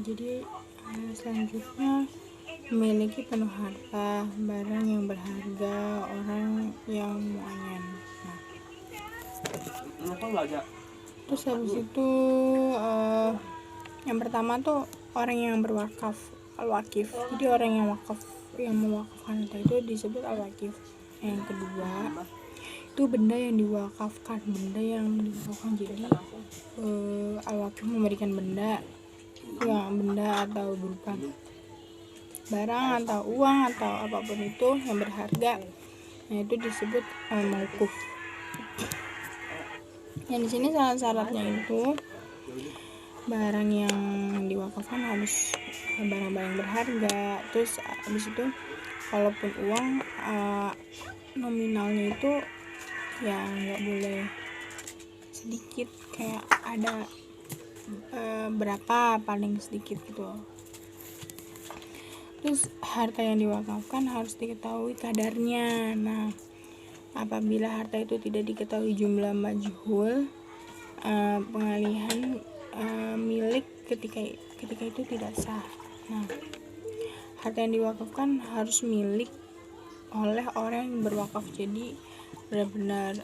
Jadi selanjutnya memiliki penuh harta, barang yang berharga, orang yang muayyan. Terus habis itu yang pertama tuh orang yang berwakaf, al-wakif. Jadi orang yang wakaf, yang mewakafkan harta itu disebut al-wakif. Yang kedua itu benda yang diwakafkan, jadi al-wakif memberikan benda atau berupa barang atau uang atau apapun itu yang berharga, nah itu disebut mauquf. Yang di sini syarat-syaratnya itu barang yang diwakafkan harus barang-barang berharga. Terus habis itu kalaupun uang nominalnya itu ya nggak boleh sedikit, kayak ada berapa paling sedikit gitu. Terus harta yang diwakafkan harus diketahui kadarnya. Nah, apabila harta itu tidak diketahui jumlah majhul, pengalihan milik ketika itu tidak sah. Nah, harta yang diwakafkan harus milik oleh orang yang berwakaf. Jadi benar-benar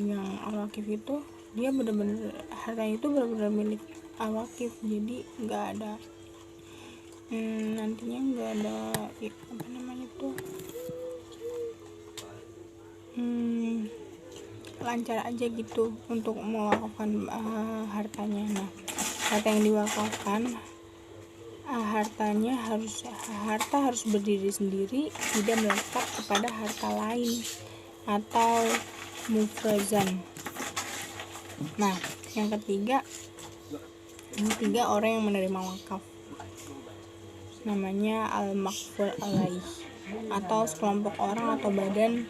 yang al-wakif itu dia benar-benar harta itu benar-benar milik al-wakif. Jadi nggak ada nantinya nggak ada lancar aja gitu untuk mewakafkan hartanya. Nah, harta yang diwakafkan harta harus berdiri sendiri, tidak melekat kepada harta lain atau mufrazan. Nah, yang ketiga orang yang menerima wakaf, namanya al-makful alaih, atau sekelompok orang atau badan,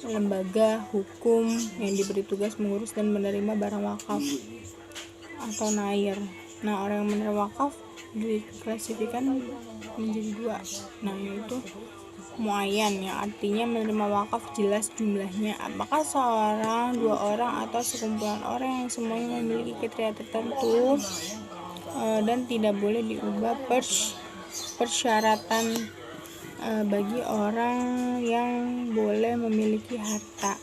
lembaga hukum yang diberi tugas mengurus dan menerima barang wakaf atau nair. Nah, orang yang menerima wakaf diklasifikasikan menjadi dua. Nah, yaitu muayyan, yang artinya menerima wakaf jelas jumlahnya, apakah seorang, dua orang, atau sekumpulan orang yang semuanya memiliki kriteria tertentu dan tidak boleh diubah persyaratan bagi orang yang boleh memiliki harta.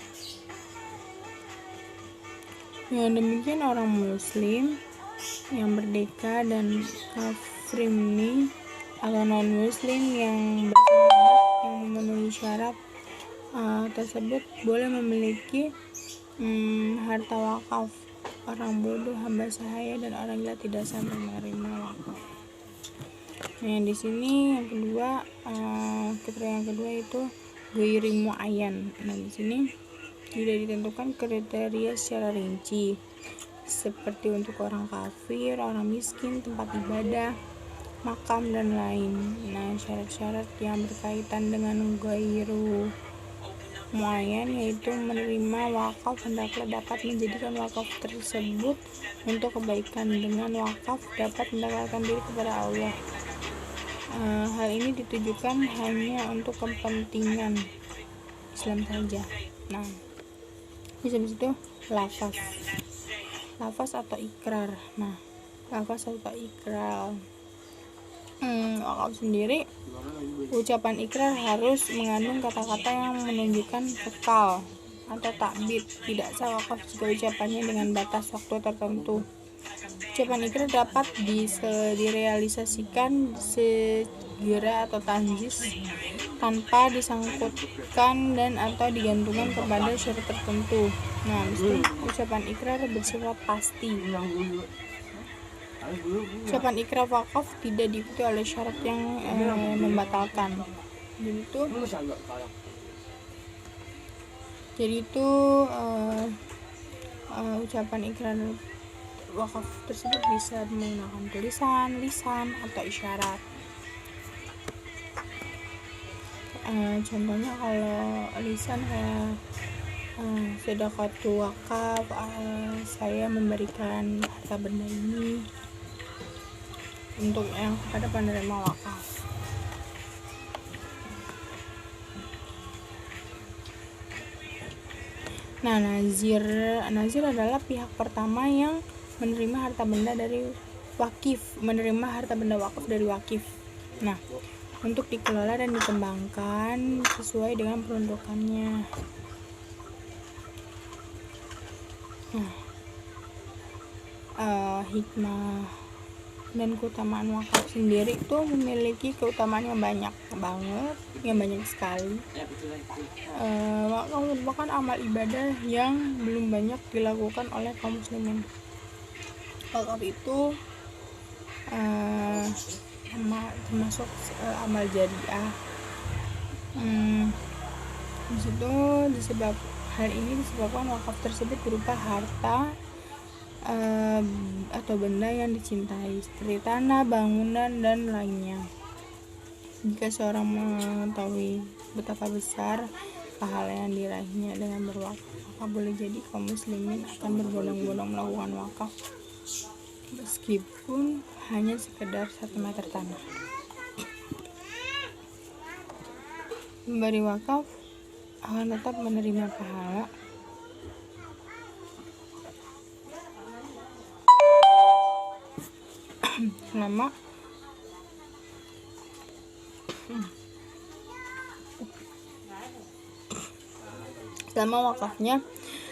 Yang demikian orang muslim yang merdeka dan kafrimni atau non muslim yang bersahabat yang memenuhi syarat tersebut boleh memiliki harta wakaf. Orang bodoh, hamba sahaya, dan orang gila tidak sampai menerima wakaf. Nah, di sini yang kedua, kriteria yang kedua itu ghairi muayyan. Nah, di sini tidak ditentukan kriteria secara rinci, seperti untuk orang kafir, orang miskin, tempat ibadah, makam, dan lain. Nah, syarat-syarat yang berkaitan dengan ghairu muayyan yaitu menerima wakaf hendaklah dapat menjadikan wakaf tersebut untuk kebaikan. Dengan wakaf dapat mendekatkan diri kepada Allah. Hal ini ditujukan hanya untuk kepentingan Islam saja. Nah, habis itu lafaz atau ikrar. Nah, lafaz atau ikrar wakaf sendiri, ucapan ikrar harus mengandung kata-kata yang menunjukkan kekal atau takbid. Tidak sah wakaf jika ucapannya dengan batas waktu tertentu. Ucapan ikrar dapat direalisasikan segera atau tanjis tanpa disangkutkan dan atau digantungkan kepada syarat tertentu. Nah, ucapan ikrar bersifat pasti. Ucapan ikrar wakaf tidak diikuti oleh syarat yang membatalkan. Jadi itu ucapan ikrar wakaf tersebut bisa menggunakan tulisan, lisan, atau isyarat. Contohnya kalau lisan kayak sedekatu wakaf, saya memberikan harta benda ini untuk yang kepada penerima wakaf. Nah, nazir adalah pihak pertama yang menerima harta benda dari wakif, menerima harta benda wakaf dari wakif. Nah, untuk dikelola dan dikembangkan sesuai dengan peruntukannya. Nah, hikmah dan keutamaan wakaf sendiri itu memiliki keutamaan yang banyak banget, yang banyak sekali. Wakaf merupakan amal ibadah yang belum banyak dilakukan oleh kaum muslimin. Wakaf itu termasuk amal jariah. Disitu hal ini disebabkan wakaf tersebut berupa harta atau benda yang dicintai seperti tanah, bangunan, dan lainnya. Jika seorang mengetahui betapa besar pahala yang diraihnya dengan berwakaf, maka boleh jadi kaum muslimin akan berbondong-bondong melakukan wakaf meskipun hanya sekedar 1 meter tanah. Memberi wakaf akan tetap menerima pahala selama wakafnya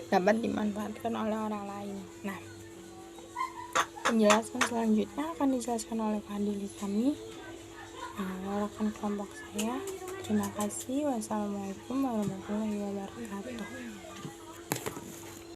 dapat dimanfaatkan oleh orang lain. Nah, penjelasan selanjutnya akan dijelaskan oleh Fadili kami, rekan kelompok saya. Terima kasih. Wassalamualaikum warahmatullahi wabarakatuh.